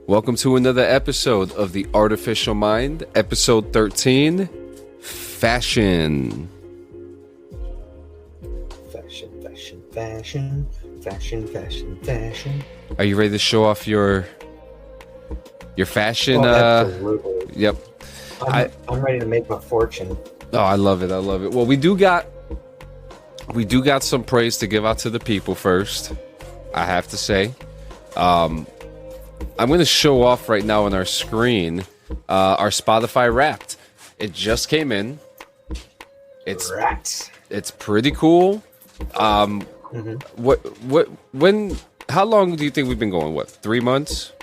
Welcome to another episode of The Artificial Mind, episode 13, Fashion. Fashion. Are you ready to show off your fashion? Absolutely. Yep. I'm ready to make my fortune. Oh, I love it. Well, we do got some praise to give out to the people first, I have to say. I'm going to show off right now on our screen our Spotify Wrapped. It just came in. It's pretty cool. How long do you think we've been going? What, 3 months?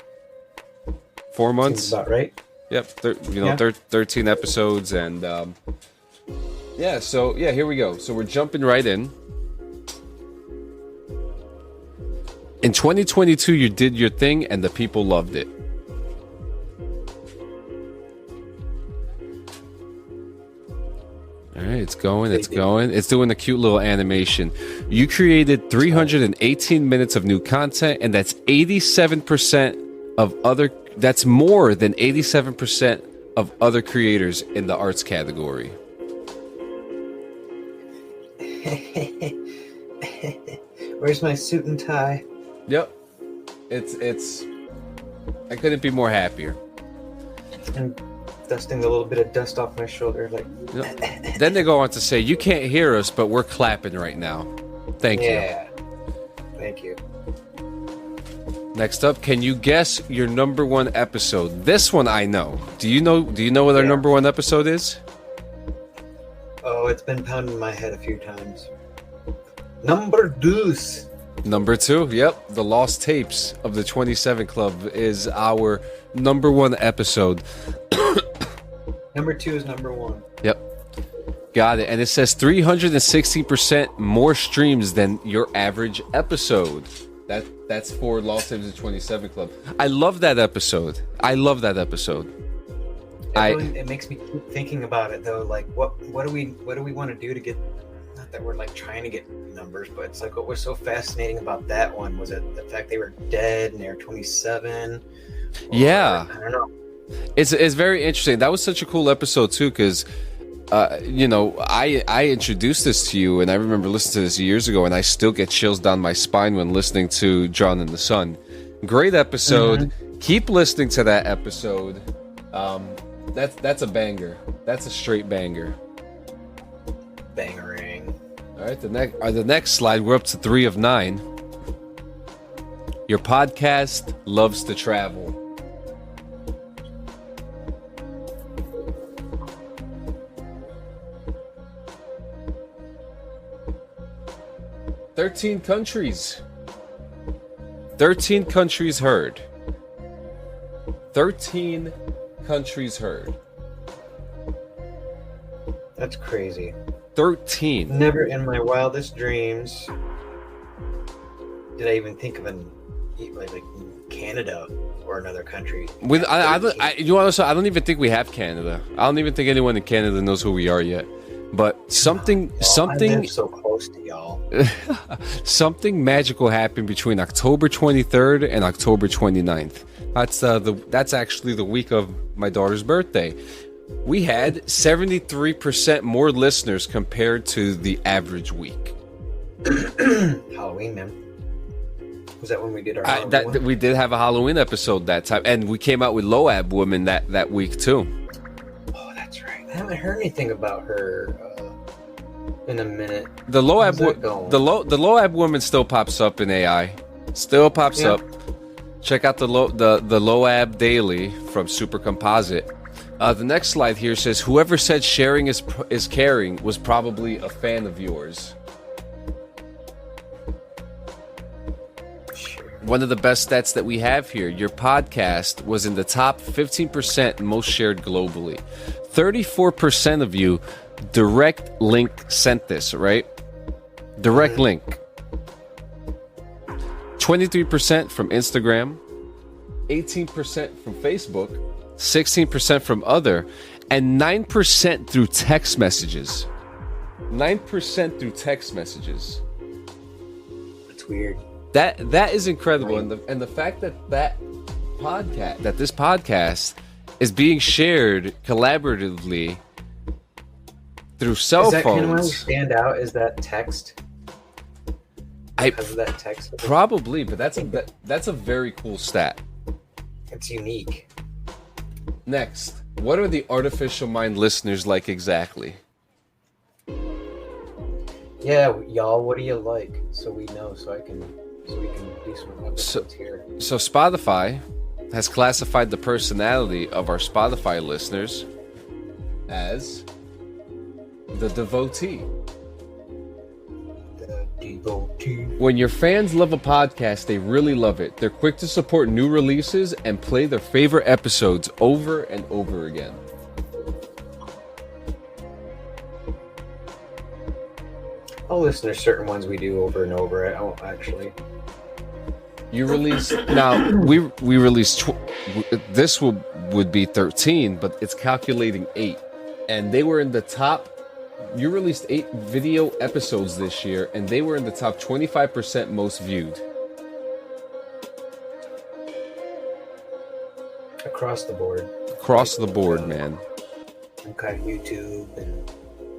4 months? Seems about right. Yep, 13 episodes, and here we go. So we're jumping right in. In 2022, you did your thing, and the people loved it. All right, it's going. It's doing a cute little animation. You created 318 minutes of new content, and that's 87% of other. That's more than 87% of other creators in the arts category. Where's my suit and tie? Yep. It's I couldn't be more happier. I'm dusting a little bit of dust off my shoulder. Then they go on to say, you can't hear us, but we're clapping right now. Thank you. Yeah. Thank you. Next up, can you guess your number one episode? This one I know. Do you know what our number one episode is? Oh, it's been pounding in my head a few times. Number deuce. Number 2, yep. The Lost Tapes of the 27 Club is our number one episode. Number 2 is number 1. Yep. Got it. And it says 360% more streams than your average episode. That's for Lost Tapes of the 27 Club. I love that episode. It makes me keep thinking about it though. Like, what do we want to do to get? Not that we're like trying to get numbers, but it's like what was so fascinating about that one was it the fact they were dead and they were 27. Yeah, I don't know. It's very interesting. That was such a cool episode too, because I introduced this to you, and I remember listening to this years ago, and I still get chills down my spine when listening to John and the Sun. Great episode. Mm-hmm. Keep listening to that episode. That's a banger. That's a straight banger. Bangering. All right, the next slide. We're up to 3 of 9. Your podcast loves to travel. Thirteen countries. 13 countries heard. 13 countries heard. That's crazy. 13. Never in my wildest dreams did I even think of like Canada or another country. I don't even think we have Canada. I don't even think anyone in Canada knows who we are yet. But something I'm so close to y'all. Something magical happened between October 23rd and October 29th. That's actually the week of my daughter's birthday. We had 73% more listeners compared to the average week. Halloween, man. Was that when we did our Halloween one? We did have a Halloween episode that time, and we came out with Loab Woman that week too. Oh, that's right. I haven't heard anything about her in a minute. The Loab Woman still pops up in AI. Still pops up. Check out the Loab Daily from Super Composite. The next slide here says, whoever said sharing is caring was probably a fan of yours. Sure. One of the best stats that we have here, your podcast was in the top 15% most shared globally. 34% of you direct link sent this, right? Direct link. 23% from Instagram, 18% from Facebook, 16% from other, and 9% through text messages. 9% through text messages. That's weird. That is incredible, and the fact that podcast is being shared collaboratively through cell Is that phones. kind of why we stand out? Is that text? Because of that text? Probably, but that's a very cool stat. It's unique. Next, what are the artificial mind listeners like exactly? Yeah, y'all, what do you like? So we know, so we can do some episodes here. So Spotify has classified the personality of our Spotify listeners as the devotee. The devotee. When your fans love a podcast, they really love it. They're quick to support new releases and play their favorite episodes over and over again. I'll listen to certain ones we do over and over. I don't actually. You release now. We released this would be 13, but it's calculating 8, and they were in the top. You released 8 video episodes this year, and they were in the top 25% most viewed. Across the board. Across the board, man. Okay, YouTube and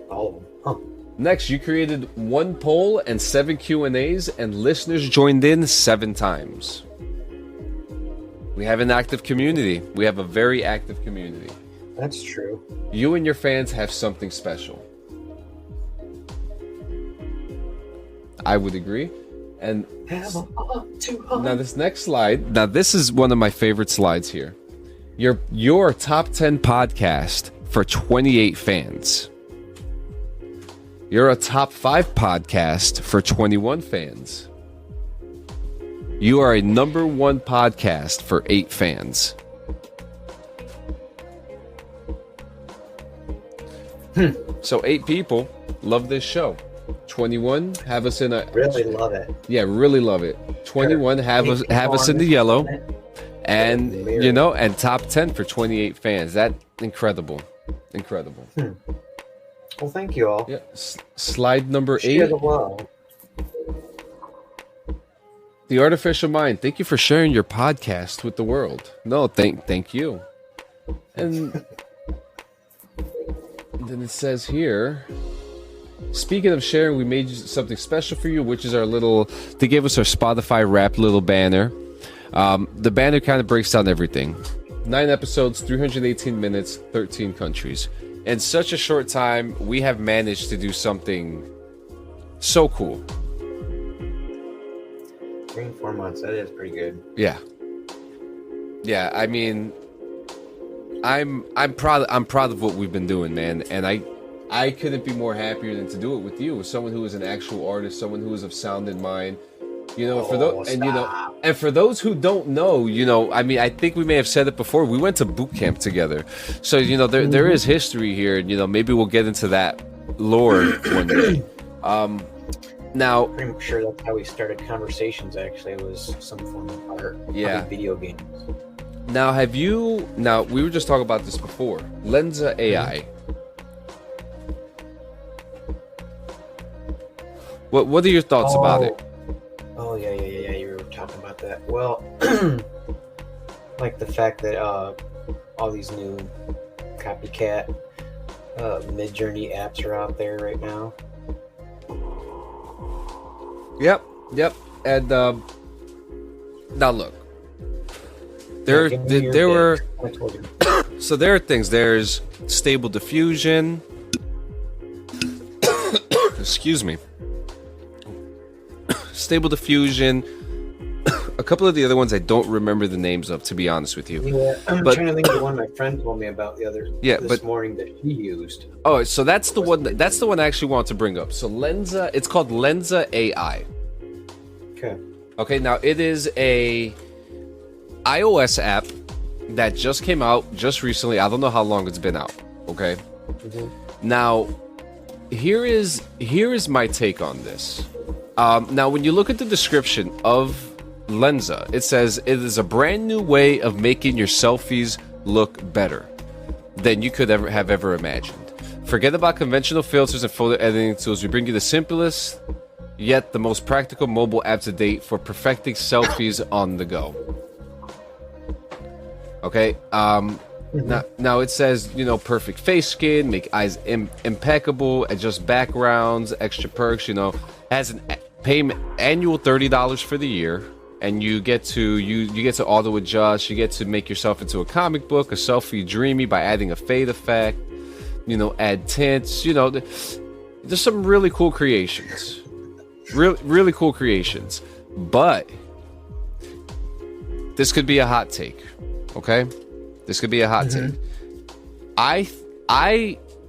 all of them. Huh. Next, you created 1 poll and 7 Q&As, and listeners joined in 7 times. We have an active community. We have a very active community. That's true. You and your fans have something special. I would agree. And now this next slide, now this is one of my favorite slides here. Your top 10 podcast for 28 fans. You're a top 5 podcast for 21 fans. You are a number 1 podcast for 8 fans. So 8 people love this show. 21 have us in a really love it. Yeah, really love it. 21 have us in the yellow, and you know, and top 10 for 28 fans. That incredible. Well, thank you all. Yeah. Slide number 8. Share the love. The Artificial Mind. Thank you for sharing your podcast with the world. No, thank you. And then it says here, speaking of sharing, we made something special for you, which is they gave us our Spotify Wrapped little banner. The banner kind of breaks down everything. 9 episodes, 318 minutes, 13 countries. In such a short time, we have managed to do something so cool. 3 and 4 months, that is pretty good. Yeah. I mean, I'm proud of what we've been doing, man, and I couldn't be more happier than to do it with you, someone who is an actual artist, someone who is of sound in mind. You know, for those who don't know, you know, I mean, I think we may have said it before. We went to boot camp together, so you know, there is history here, and you know, maybe we'll get into that lore one day. Now, pretty sure that's how we started conversations. Actually, it was some form of art. Yeah. Video games. Now, we were just talking about this before. Lensa AI. What are your thoughts about it? Oh, yeah, you were talking about that. Well, like the fact that all these new copycat Mid-Journey apps are out there right now. Yep. And now look, there are things. There's Stable Diffusion. Excuse me. Stable Diffusion. A couple of the other ones I don't remember the names of, to be honest with you. Yeah, I'm trying to think of the one my friend told me about this morning that he used. Oh, so that's the one. That's the one I actually want to bring up. So Lensa, it's called Lensa AI. Okay. Now it is a iOS app that just came out just recently. I don't know how long it's been out. Okay. Mm-hmm. Now, here is my take on this. Now, when you look at the description of Lensa, it says it is a brand new way of making your selfies look better than you could ever imagined. Forget about conventional filters and photo editing tools. We bring you the simplest yet the most practical mobile app to date for perfecting selfies on the go. Okay. Now it says, perfect face skin, make eyes impeccable, adjust backgrounds, extra perks. Has an payment annual $30 for the year, and you get to auto adjust. You get to make yourself into a comic book, a selfie dreamy by adding a fade effect. Add tints. There's some really cool creations. Really cool creations. But this could be a hot take. Okay? This could be a hot take.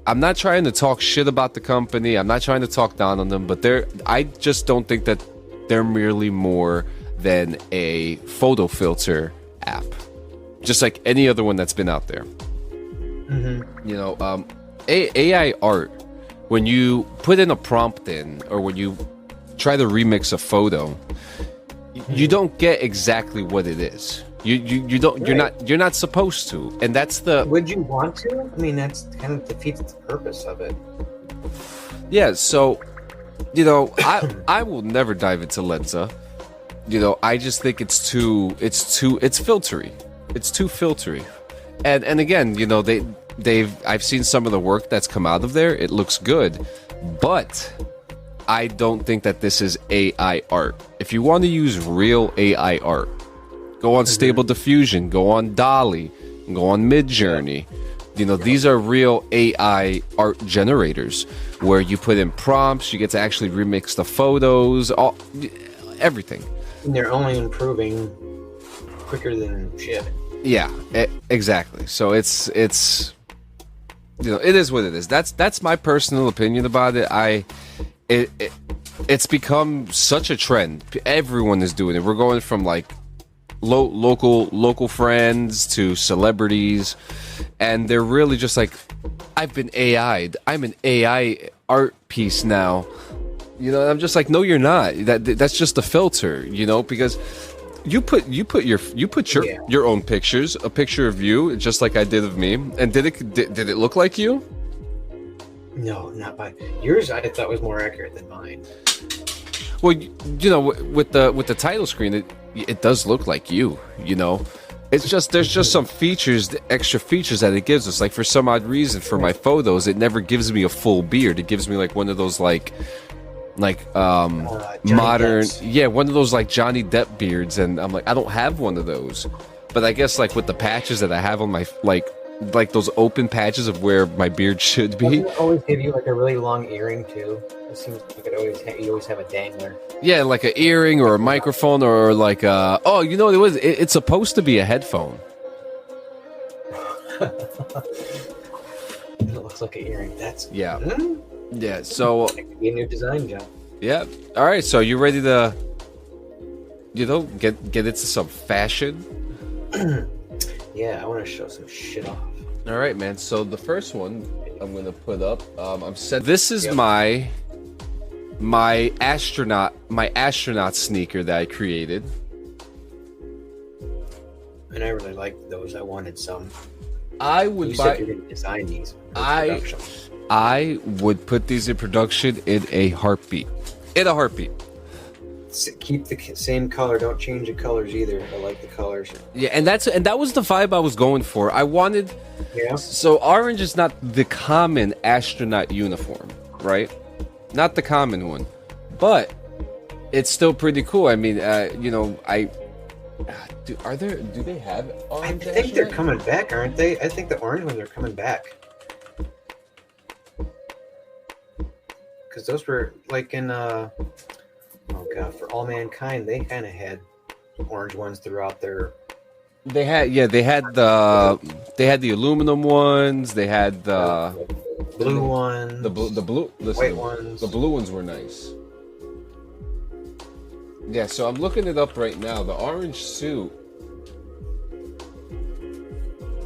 I'm not trying to talk shit about the company. I'm not trying to talk down on them, but I just don't think that they're merely more than a photo filter app. Just like any other one that's been out there. AI art, when you put in a prompt in, or when you try to remix a photo, you don't get exactly what it is. You don't. Right. You're not supposed to, and that's the. Would you want to? I mean, that's kind of defeats the purpose of it. Yeah. So, I will never dive into Lensa. I just think it's filtery. It's too filtery, and again, I've seen some of the work that's come out of there. It looks good, but I don't think that this is AI art. If you want to use real AI art, go on Stable Diffusion, go on Dolly, go on Midjourney. These are real AI art generators where you put in prompts, you get to actually remix the photos, everything. And they're only improving quicker than shit. Yeah, exactly. So it's it is what it is. That's my personal opinion about it. It's become such a trend. Everyone is doing it. We're going from like local friends to celebrities, and they're really just like, I've been AI'd. I'm an AI art piece now. I'm just like, no, you're not. That's just a filter. Because you put your own pictures, a picture of you, just like I did of me, and did it look like you? No, not by yours. I thought was more accurate than mine. Well, with the title screen, it does look like you. It's just there's just some features, extra features that it gives us. Like for some odd reason, for my photos, it never gives me a full beard. It gives me like one of those like modern, one of those like Johnny Depp beards, and I'm like, I don't have one of those. But I guess like with the patches that I have on my like those open patches of where my beard should be. Doesn't it always give you like a really long earring too? It seems like you always have a dangler. Yeah, like an earring or a microphone or like it's supposed to be a headphone. It looks like an earring. That's yeah. So it could be a new design job. Yeah. All right. So you ready to get into some fashion? Yeah, I want to show some shit off. All right, man. So the first one I'm gonna put up. I'm set. This is my astronaut sneaker that I created. And I really liked those. I wanted some. I would said you're gonna design these. I would put these in production in a heartbeat. Keep the same color. Don't change the colors either. I like the colors. Yeah, and that was the vibe I was going for. I wanted. Yeah. So orange is not the common astronaut uniform, right? Not the common one, but it's still pretty cool. I mean, do they have orange? I think they're coming back, aren't they? I think the orange ones are coming back. Because those were like in for All Mankind, they kind of had orange ones throughout their. They had the aluminum ones. They had the blue ones. The blue white ones. The blue ones were nice. Yeah, so I'm looking it up right now. The orange suit.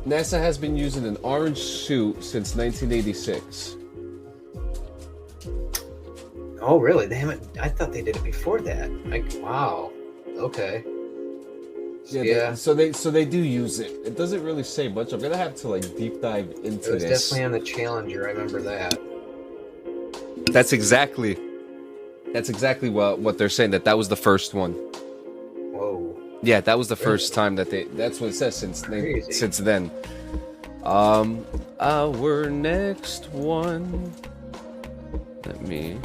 NASA has been using an orange suit since 1986. Oh, really? They haven't. I thought they did it before that. Like, wow. Okay. Yeah. So they do use it. It doesn't really say much. I'm gonna have to like deep dive into it was this. Definitely on the Challenger. I remember that. That's exactly what they're saying. That was the first one. Whoa. Yeah, that was the first time that that's what it says since then. Our next one. Let me.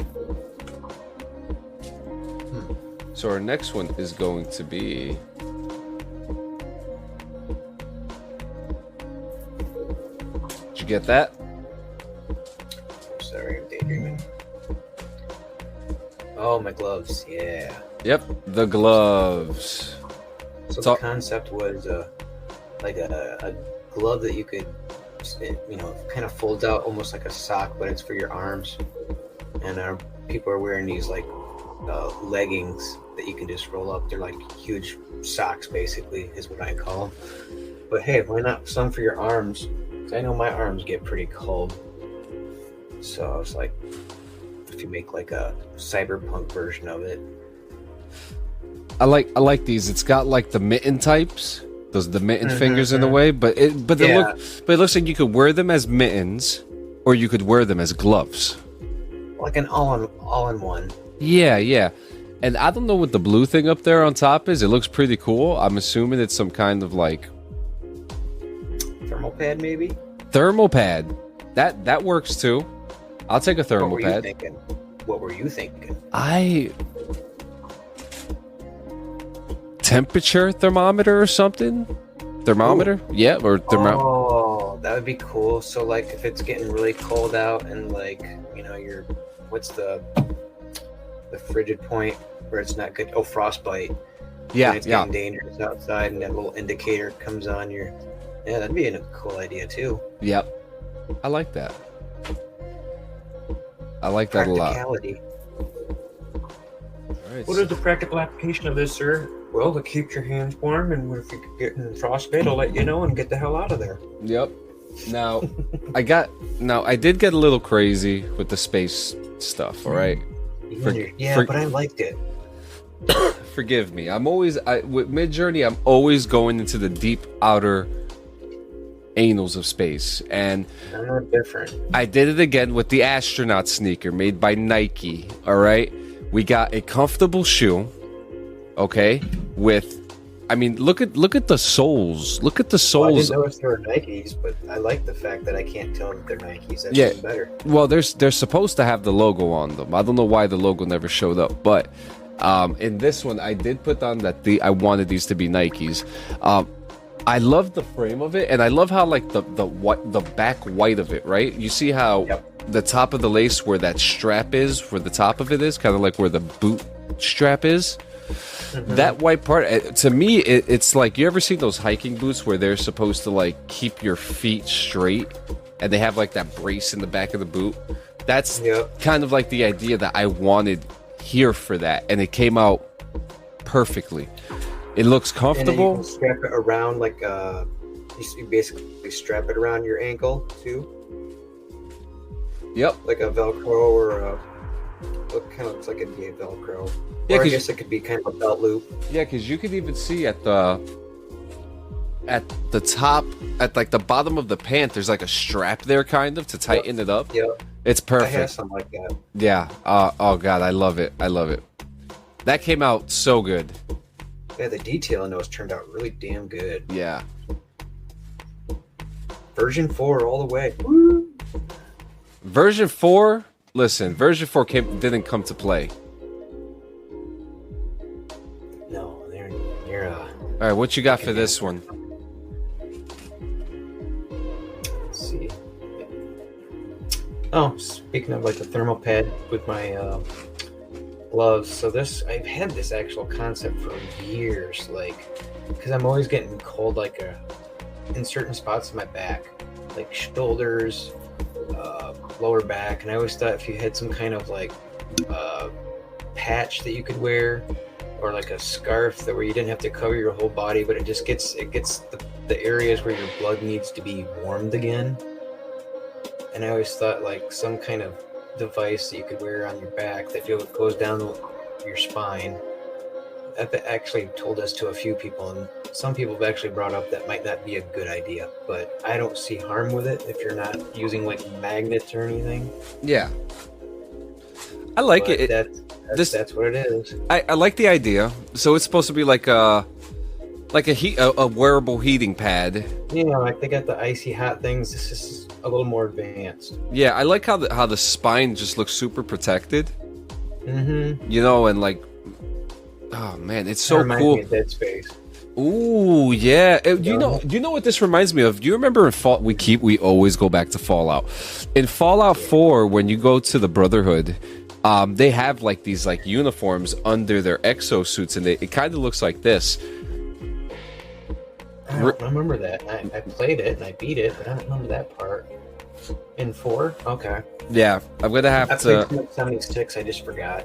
So our next one is going to be. Did you get that? Sorry, I'm daydreaming. Oh, my gloves. Yeah. Yep, the gloves. So the concept was like a glove that you could, kind of folds out almost like a sock, but it's for your arms. And people are wearing these like leggings that you can just roll up. They're like huge socks, basically, is what I call them. But hey, why not some for your arms? Because I know my arms get pretty cold. So I was like, if you make like a cyberpunk version of it. I like these. It's got like the mitten types, the mitten fingers in the way, but it looks like you could wear them as mittens, or you could wear them as gloves. Like an all-in-one. Yeah. And I don't know what the blue thing up there on top is. It looks pretty cool. I'm assuming it's some kind of like thermal pad, maybe. Thermal pad. That works too. I'll take a thermal pad. What were you thinking? Temperature thermometer or something? Thermometer? Ooh. Yeah, or thermometer. Oh, that would be cool. So like if it's getting really cold out and like, what's the frigid point where it's not good? Oh, frostbite. Yeah, it's getting dangerous outside and that little indicator comes on your... Yeah, that'd be a cool idea too. Yep. I like that. I like that a lot. Practicality. All right, what is the practical application of this, sir? Well, to keep your hands warm, and if you get in frostbite, I'll let you know and get the hell out of there. Yep. Now, I did get a little crazy with the space stuff, all right? But I liked it. Forgive me. With Midjourney, I'm always going into the deep outer anals of space, and I'm not different. I did it again with the astronaut sneaker made by Nike, all right? We got a comfortable shoe, okay, look at the soles. Look at the soles. Well, I didn't notice they were Nikes, but I like the fact that I can't tell that they're Nikes. That's even better. Well, they're supposed to have the logo on them. I don't know why the logo never showed up, but in this one, I did put on that I wanted these to be Nikes. I love the frame of it, and I love how like the back white of it, right? You see how the top of the lace where that strap is, where the top of it is, kind of like where the boot strap is. Mm-hmm. That white part, to me, it's like, you ever seen those hiking boots where they're supposed to like keep your feet straight, and they have like that brace in the back of the boot? That's kind of like the idea that I wanted here for that, and it came out perfectly. It looks comfortable. And you can strap it around like you basically strap it around your ankle too. Yep. Like a Velcro or what kind of looks like it'd be a Velcro. Yeah, or I guess it could be kind of a belt loop. Yeah, because you could even see at the top, at like the bottom of the pant, there's like a strap there kind of to tighten it up. Yep. It's perfect. I have something like that. Yeah. Oh God, I love it. That came out so good. Yeah, the detail in those turned out really damn good. Yeah. Version 4 all the way. Woo! Version 4? Listen, version 4 didn't come to play. No, they're all right, what you got for this one? Let's see. Oh, speaking of like the thermal pad with my gloves. So I've had this actual concept for years, like, because I'm always getting cold, like in certain spots of my back, like shoulders, lower back, and I always thought if you had some kind of like patch that you could wear, or like a scarf where you didn't have to cover your whole body, but it gets the areas where your blood needs to be warmed again. And I always thought like some kind of device that you could wear on your back that goes down your spine. I've actually told this to a few people, and some people have actually brought up that might not be a good idea, but I don't see harm with it if you're not using like magnets or anything. Yeah, I like it. That's what it is. I like the idea. So it's supposed to be like a like a wearable heating pad. You know, like they got the icy hot things. This is a little more advanced. Yeah, I like how the spine just looks super protected. Mm-hmm. You know, and like, oh man, it's so That reminds cool. me of Dead Space. Ooh, yeah. You know what this reminds me of? Do you remember in Fall? We always go back to Fallout. In Fallout 4, when you go to the Brotherhood, they have like these like uniforms under their exosuits, and it kind of looks like this. I don't remember that. I played it and I beat it, but I don't remember that part. In 4? Okay. Yeah, I'm gonna have to. I played 76. I just forgot.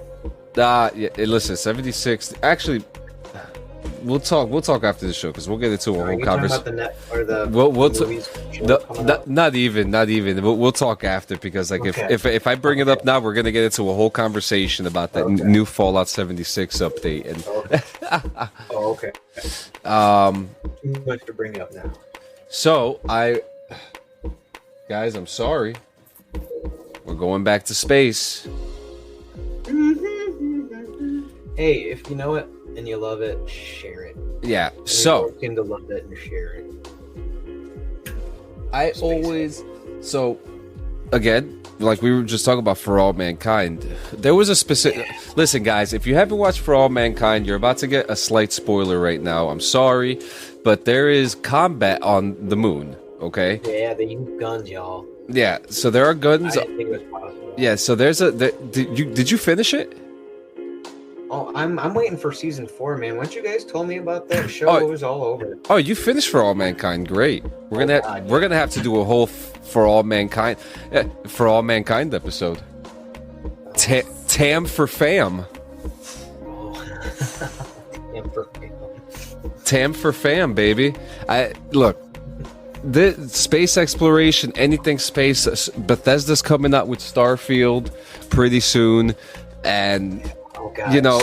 Yeah. Listen, 76. Actually, we'll talk after the show because we'll get into a whole conversation. About the net or the we'll movies not even. We'll talk after because like if I bring it up now, we're gonna get into a whole conversation about that new Fallout 76 update. And okay. Too much to bring up now. So guys, I'm sorry. We're going back to space. Hey, if you know it and you love it, share it. Yeah. And so you to love it and share it. So again, like we were just talking about For All Mankind, there was a specific. Listen, guys, if you haven't watched For All Mankind, you're about to get a slight spoiler right now. I'm sorry, but there is combat on the moon. Okay. Yeah, they use guns, y'all. Yeah. So there are guns. I didn't think it was possible. Yeah. So there's did you finish it? Oh, I'm waiting for season 4, man. Once you guys told me about that show, it was all over. Oh, you finished For All Mankind. Great. We're gonna have to do a whole For All Mankind episode. Tam for fam. Oh. Tam for fam, baby. Look. The space exploration, anything space. Bethesda's coming out with Starfield pretty soon, and God, you know,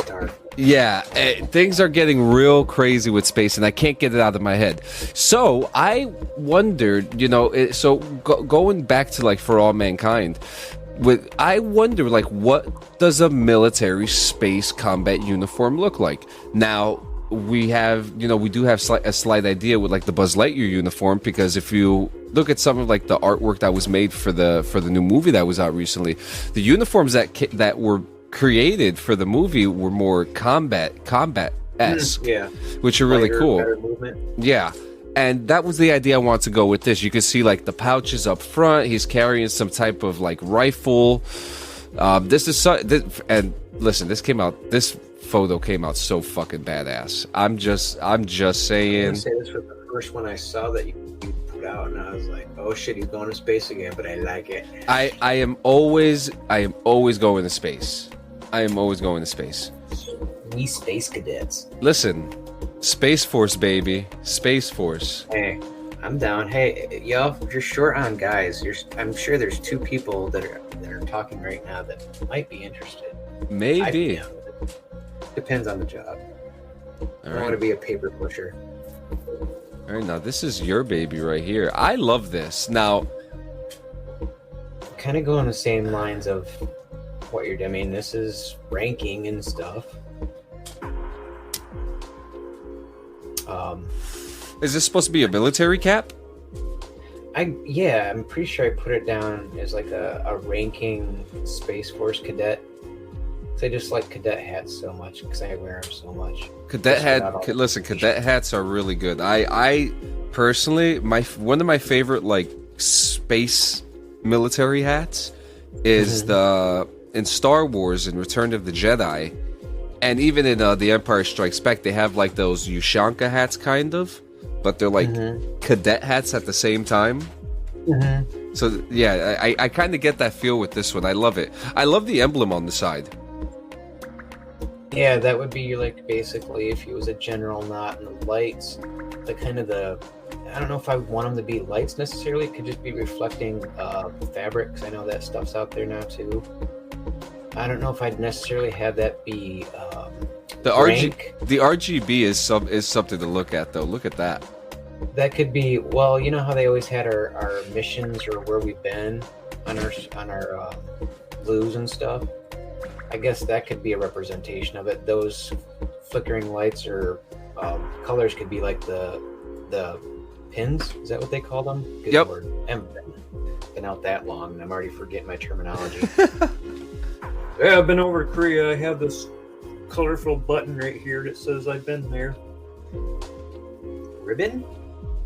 things are getting real crazy with space, and I can't get it out of my head. So I wondered, you know, going back to like For All Mankind, I wonder like what does a military space combat uniform look like now? We do have a slight idea with like the Buzz Lightyear uniform, because if you look at some of like the artwork that was made for the new movie that was out recently, the uniforms that were created for the movie were more combat-esque, which are really cool. Better movement. Yeah. And that was the idea I wanted to go with this. You can see like the pouches up front. He's carrying some type of like rifle. And listen, this photo came out so fucking badass. I'm just saying. I say this was the first one I saw that you put out, and I was like, oh shit, he's going to space again, but I like it. I am always going to space. I am always going to space. We space cadets. Listen, Space Force, baby. Space Force. Hey, I'm down. Hey, y'all, if you're short on guys, I'm sure there's 2 people that are talking right now that might be interested. Maybe. Depends on the job. I don't want to be a paper pusher. All right, now this is your baby right here. I love this. Now, kind of go on the same lines of what you're doing. I mean, this is ranking and stuff. Is this supposed to be a military cap? I'm pretty sure I put it down as like a ranking Space Force cadet. I just like cadet hats so much because I wear them so much. Cadet hats are really good. I personally, one of my favorite like space military hats is in Star Wars in Return of the Jedi, and even in The Empire Strikes Back, they have like those Ushanka hats kind of, but they're like cadet hats at the same time. So yeah, I kind of get that feel with this one. I love it. I love the emblem on the side. Yeah, that would be like basically if he was a general knot in the lights, I don't know if I would want them to be lights necessarily. It could just be reflecting fabric, because I know that stuff's out there now too. I don't know if I'd necessarily have that be the RGB is something to look at though. Look at that. That could be, well, you know how they always had our missions or where we've been on our blues and stuff. I guess that could be a representation of it. Those flickering lights are colors could be like the pins. Is that what they call them? Good Yep. Lord. I haven't been out that long, and I'm already forgetting my terminology. Yeah, I've been over to Korea. I have this colorful button right here that says I've been there. Ribbon?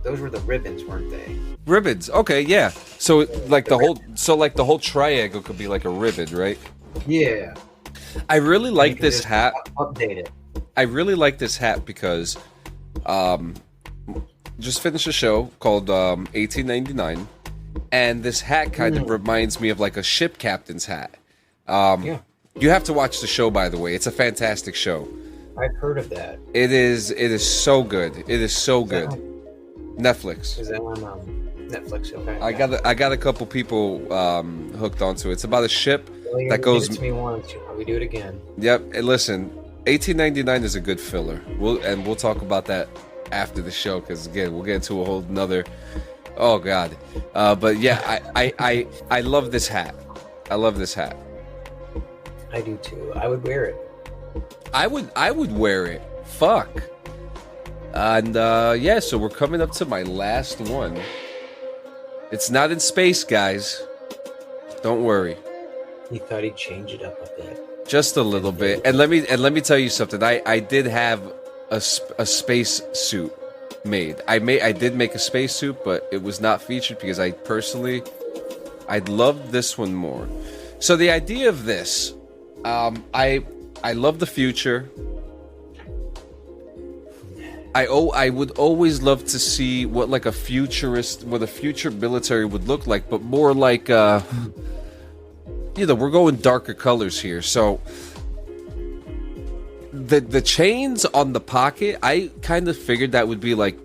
Those were the ribbons, weren't they? Ribbons. Okay, yeah. So like the whole triangle could be like a ribbon, right? Yeah. I really You like can this just hat. Update it. I really like this hat because just finished a show called 1899, and this hat kind of reminds me of like a ship captain's hat. Yeah. You have to watch the show, by the way. It's a fantastic show. I've heard of that. It is so good. It is so good. Netflix. Is that on Netflix? Okay. I got a couple people hooked onto it. It's about a ship Well, that goes. Give it to me once. You probably do it again. Yep. And listen, 1899 is a good filler. We'll talk about that after the show because again we'll get into a whole nother. Oh God. But yeah, I love this hat. I love this hat. I do too. I would wear it. I would wear it. Fuck. And yeah, so we're coming up to my last one. It's not in space, guys. Don't worry. He thought he'd change it up a bit. Just a little bit. And let me tell you something. I did have a space suit made. I did make a space suit, but it was not featured because I loved this one more. So the idea of this, I love the future. I would always love to see what a future military would look like, but more like we're going darker colors here. So the chains on the pocket, I kind of figured that would be like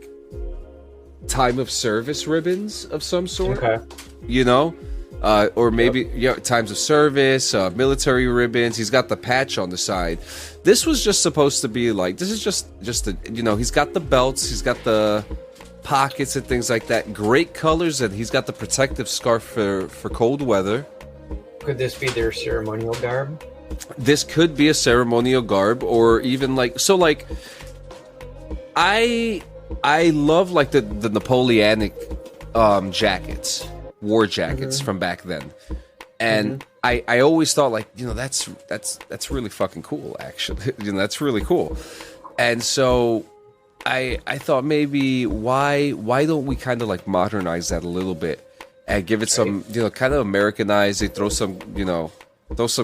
time of service ribbons of some sort. Okay. Or maybe times of service, military ribbons. He's got the patch on the side. This was just supposed to be like, this is just he's got the belts, he's got the pockets and things like that. Great colors, and he's got the protective scarf for cold weather. Could this be their ceremonial garb? This could be a ceremonial garb, or even I love like the Napoleonic jackets. War jackets from back then, and I always thought that's really fucking cool, actually. That's really cool. And so I thought maybe why don't we kind of like modernize that a little bit and give it some kind of Americanize it, throw some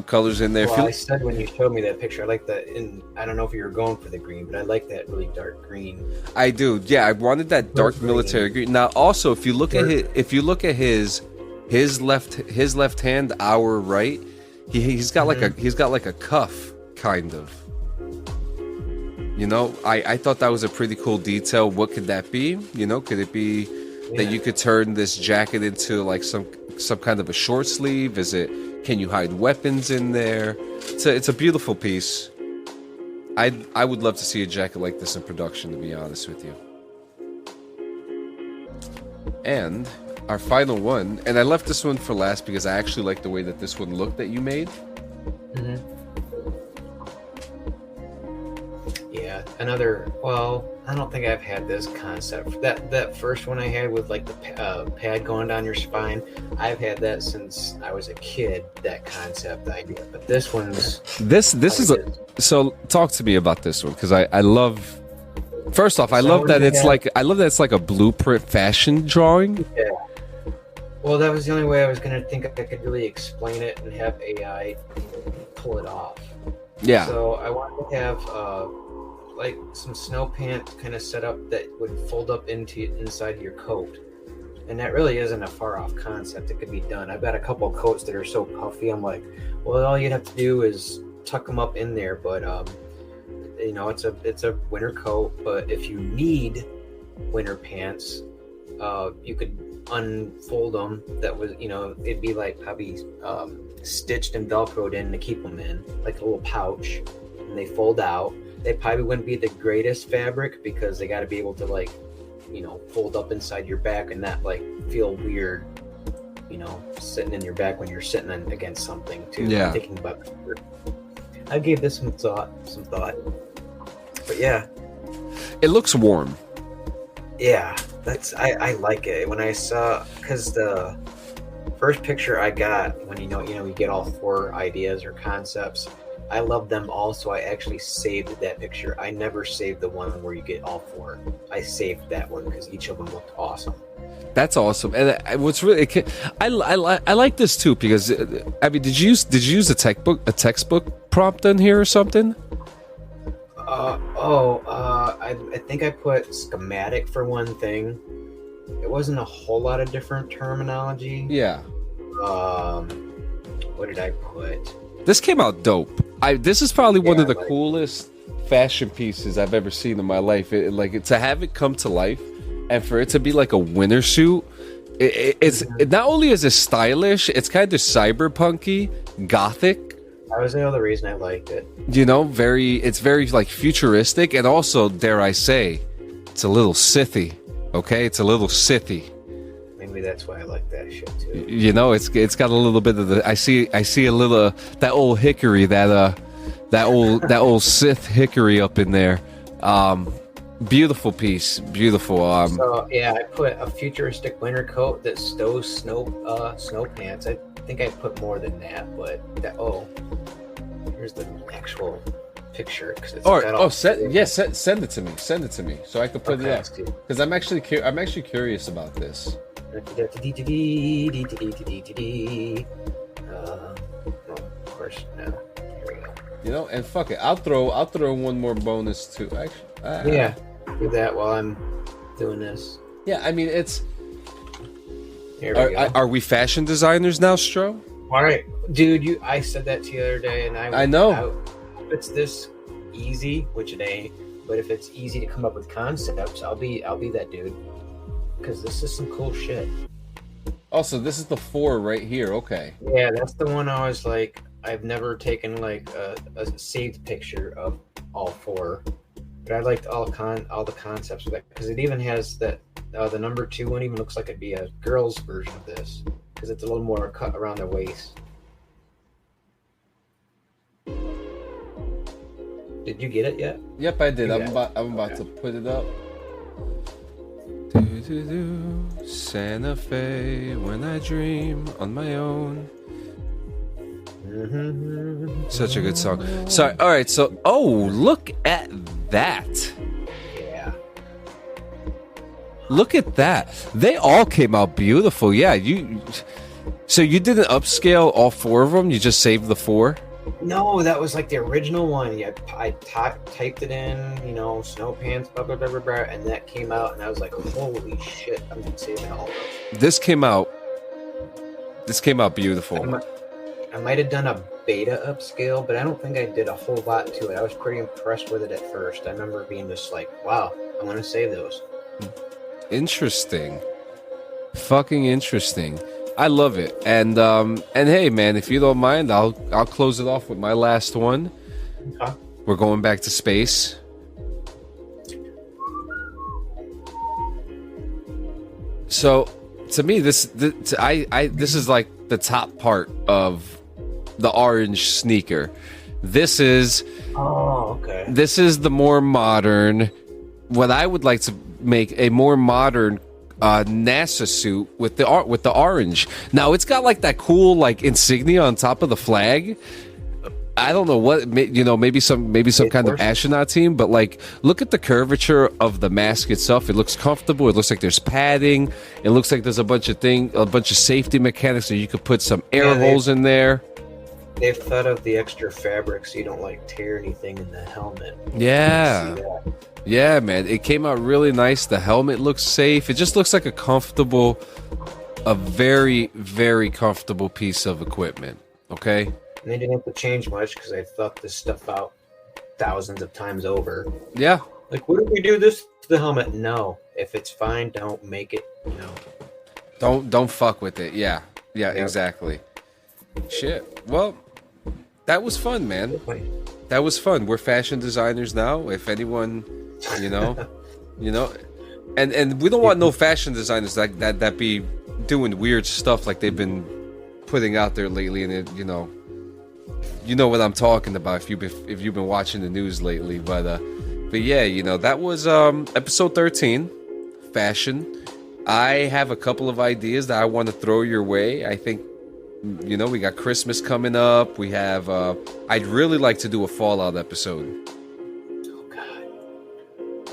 colors in there. Well, I said when you showed me that picture, I like that. I don't know if you were going for the green, but I like that really dark green. I do. Yeah, I wanted that dark military green. Now, also, if you look at his left hand, our right, he's got like a cuff kind of. I thought that was a pretty cool detail. What could that be? Could it be that you could turn this jacket into like some kind of a short sleeve? Can you hide weapons in there? It's a beautiful piece. I would love to see a jacket like this in production, to be honest with you. And our final one, and I left this one for last because I actually like the way that this one looked that you made. Yeah, another. Well, I don't think I've had this concept. That first one I had with like the pad going down your spine, I've had that since I was a kid. That concept idea, but this one's this is so. Talk to me about this one because I love. First off, I love that it's like a blueprint fashion drawing. Yeah. Well, that was the only way I was gonna think I could really explain it and have AI pull it off. Yeah. So I wanted to have like some snow pants kind of set up that would fold up inside your coat, and that really isn't a far off concept. It could be done. I've got a couple of coats that are so puffy. I'm like, well, all you'd have to do is tuck them up in there. But it's a winter coat. But if you need winter pants, you could unfold them. That was, it'd be like probably stitched and velcroed in to keep them in, like a little pouch, and they fold out. They probably wouldn't be the greatest fabric because they got to be able to fold up inside your back and not like feel weird, sitting in your back when you're sitting against something too. Yeah. Thinking about. I gave this some thought. But yeah. It looks warm. Yeah, I like it. When I saw, because the first picture I got when you get all 4 ideas or concepts, I love them all, so I actually saved that picture. I never saved the one where you get all 4. I saved that one because each of them looked awesome. That's awesome. And what's really, I like this too because I mean, did you use a textbook prompt in here or something? I think I put schematic for one thing. It wasn't a whole lot of different terminology. Yeah. What did I put? This came out dope. This is probably one of the like, coolest fashion pieces I've ever seen in my life. To have it come to life, and for it to be like a winter suit. It's not only is it stylish, it's kind of cyberpunky, gothic. That was the other reason I liked it. You know, it's very like futuristic, and also, dare I say, it's a little Sithy. Okay, it's a little Sithy. Maybe that's why I like that shit too. You know, it's got a little bit of the. I see a little that old hickory, that old Sith hickory up in there. Beautiful piece, beautiful. So yeah, I put a futuristic winter coat that stows snow pants. I think I put more than that, but here's the actual picture because it's send it to me. Send it to me so I can put it up because I'm actually curious about this. Of course, no. Here we go. You know, and fuck it, I'll throw one more bonus too. Actually, yeah, do that while I'm doing this. Yeah, I mean it's. Here we go. Are we fashion designers now, Stro? All right, dude. I said that to you the other day, and I know. If it's this easy, which it ain't, but if it's easy to come up with concepts, I'll be that dude. Because this is some cool shit. Oh, so this is the 4 right here. Okay. Yeah, that's the one I was like, I've never taken like a saved picture of all 4, but I liked all the concepts of that because it even has that the number 2 one even looks like it'd be a girl's version of this because it's a little more cut around the waist. Did you get it yet? Yep, I did. I'm about to put it up. Santa Fe, when I dream on my own. Such a good song. Sorry. All right. So, look at that. Yeah. Look at that. They all came out beautiful. Yeah. So you didn't upscale all 4 of them. You just saved the 4. No, that was like the original one. Yeah, I typed it in, snow pants, blah, blah, blah, blah, blah, and that came out, and I was like, holy shit, I'm saving all those. This came out beautiful. I might have done a beta upscale, but I don't think I did a whole lot to it. I was pretty impressed with it at first. I remember being just like, wow, I'm going to save those. Interesting. Fucking interesting. I love it. And hey man, if you don't mind, I'll close it off with my last one. Okay. We're going back to space. So to me this is like the top part of the orange sneaker. This is This is the more modern, what I would like to make a more modern NASA suit with the orange. Now it's got like that cool like insignia on top of the flag. I don't know what, maybe some kind of astronaut team, but like look at the curvature of the mask itself. It looks comfortable. It looks like there's padding. It looks like there's a bunch of safety mechanics, so you could put some air holes in there. They've thought of the extra fabric so you don't like tear anything in the helmet. Yeah. Yeah, man. It came out really nice. The helmet looks safe. It just looks like a very, very comfortable piece of equipment. Okay? And they didn't have to change much because I thought this stuff out thousands of times over. Yeah. Like, what if we do this to the helmet? No. If it's fine, don't make it, Don't fuck with it. Yeah. Yeah, yep. Exactly. Shit. Well, that was fun, man. That was fun. We're fashion designers now. If anyone, and we don't want no fashion designers that be doing weird stuff like they've been putting out there lately. And it, you know what I'm talking about if you've been watching the news lately. But But yeah, you know, that was episode 13, fashion. I have a couple of ideas that I want to throw your way. I think, you know, we got Christmas coming up. We have, I'd really like to do a Fallout episode. Oh, God.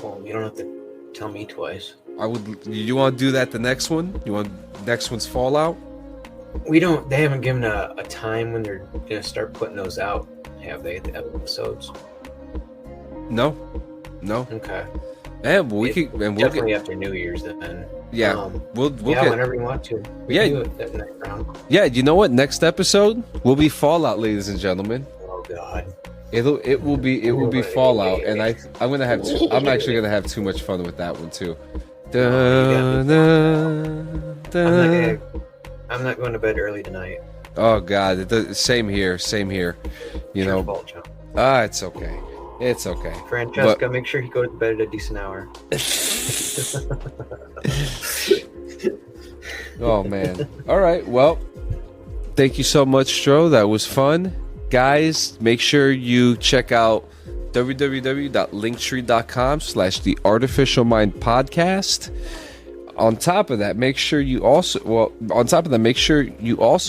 Well, you don't have to tell me twice. You want to do that the next one? You want next one's Fallout? They haven't given a time when they're going to start putting those out, have they, the episodes? No. Okay. And we'll definitely after New Year's then. Yeah, we'll whenever you want to. We can do it that next round. Yeah, you know what? Next episode will be Fallout, ladies and gentlemen. Oh God. It will be Fallout, and I'm actually gonna have too much fun with that one too. I'm not going to bed early tonight. Oh God, same here. You know. It's okay. It's okay. Francesca, make sure he goes to bed at a decent hour. Oh man. All right. Well, thank you so much, Stro. That was fun. Guys, make sure you check out www.linktree.com/theartificialmindpodcast. On top of that, make sure you also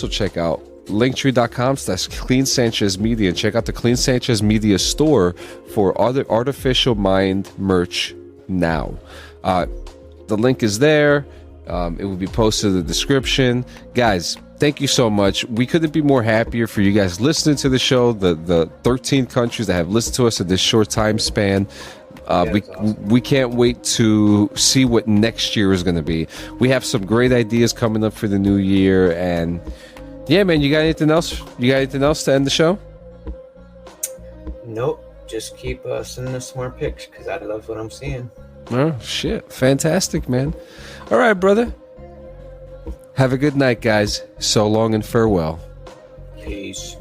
check out linktree.com/Clean Sanchez Media and check out the Clean Sanchez Media store for other Artificial Mind merch now. The link is there. It will be posted in the description. Guys, thank you so much. We couldn't be more happier for you guys listening to the show, the 13 countries that have listened to us in this short time span. We can't wait to see what next year is going to be. We have some great ideas coming up for the new year, and yeah, man, you got anything else? You got anything else to end the show? Nope. Just keep sending us more pics because I love what I'm seeing. Oh shit! Fantastic, man. All right, brother. Have a good night, guys. So long and farewell. Peace.